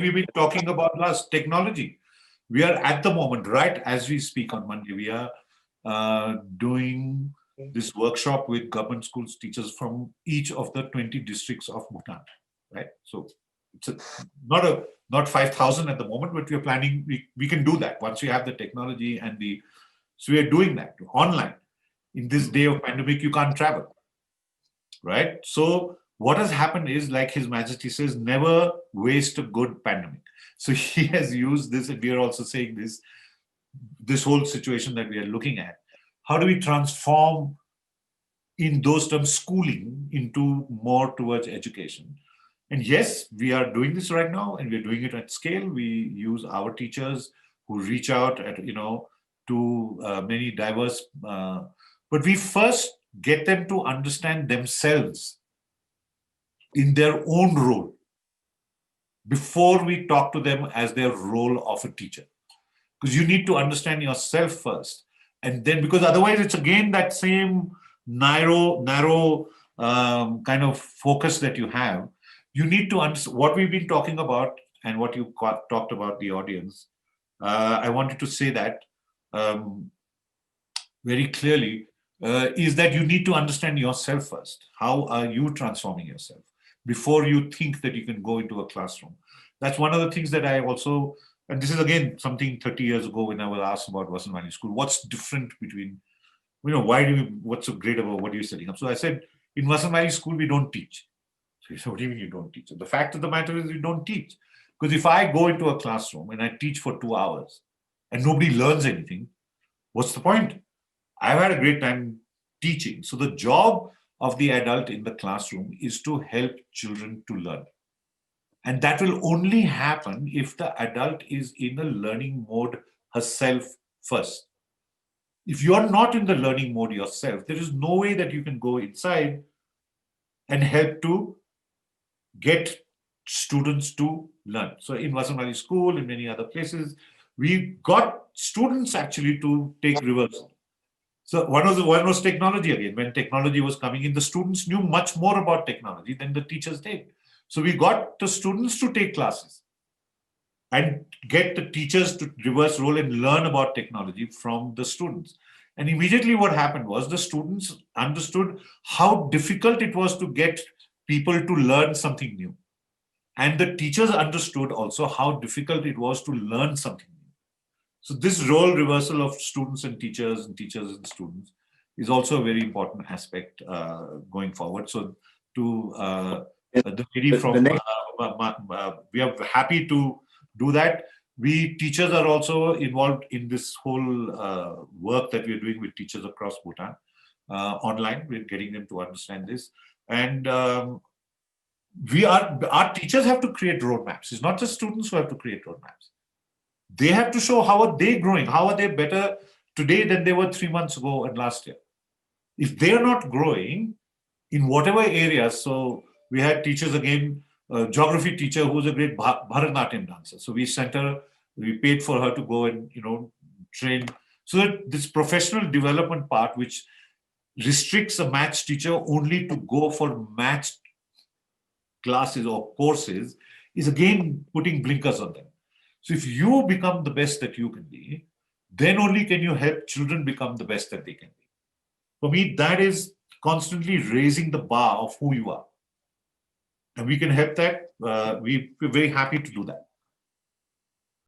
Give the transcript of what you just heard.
we've been talking about last technology. We are at the moment, right as we speak on Monday, we are doing this workshop with government schools teachers from each of the 20 districts of Bhutan, right? So it's not 5,000 at the moment, but we're planning, we can do that once we have the technology and so we are doing that online. In this day of pandemic, you can't travel, right? So what has happened is, like His Majesty says, never waste a good pandemic. So he has used this, and we are also saying this whole situation that we are looking at. How do we transform, in those terms, schooling into more towards education? And yes, we are doing this right now, and we're doing it at scale. We use our teachers who reach out to many diverse, but we first get them to understand themselves in their own role before we talk to them as their role of a teacher. Because you need to understand yourself first. And then, because otherwise it's again that same narrow kind of focus that you have. You need to understand what we've been talking about and what you talked about the audience. I wanted to say that very clearly, is that you need to understand yourself first. How are you transforming yourself before you think that you can go into a classroom? That's one of the things that I also, and this is again something 30 years ago when I was asked about Vasant Valley School, what's different between, what's so great about what you're setting up? So I said, in Vasant Valley School, we don't teach. So he said, what do you mean you don't teach? So the fact of the matter is we don't teach. Because if I go into a classroom and I teach for 2 hours and nobody learns anything, what's the point? I've had a great time teaching. So the job of the adult in the classroom is to help children to learn. And that will only happen if the adult is in a learning mode herself first. If you're not in the learning mode yourself, there is no way that you can go inside and help to get students to learn. So in Vasant Valley School, in many other places, we got students actually to take reversal. So one was technology again. When technology was coming in, the students knew much more about technology than the teachers did. So we got the students to take classes and get the teachers to reverse role and learn about technology from the students. And immediately what happened was the students understood how difficult it was to get people to learn something new. And the teachers understood also how difficult it was to learn something new. So this role reversal of students and teachers and students is also a very important aspect going forward. So to the lady from, we are happy to do that. We teachers are also involved in this whole work that we are doing with teachers across Bhutan online. We're getting them to understand this. And our teachers have to create roadmaps. It's not just students who have to create roadmaps. They have to show how are they growing, how are they better today than they were 3 months ago and last year. If they're not growing in whatever areas, so we had teachers again, a geography teacher who's a great Bharatanatyam dancer. So we sent her, we paid for her to go and train. So that this professional development part, which restricts a maths teacher only to go for maths classes or courses, is again putting blinkers on them. So if you become the best that you can be, then only can you help children become the best that they can be. For me, that is constantly raising the bar of who you are. And we can help that. We're very happy to do that.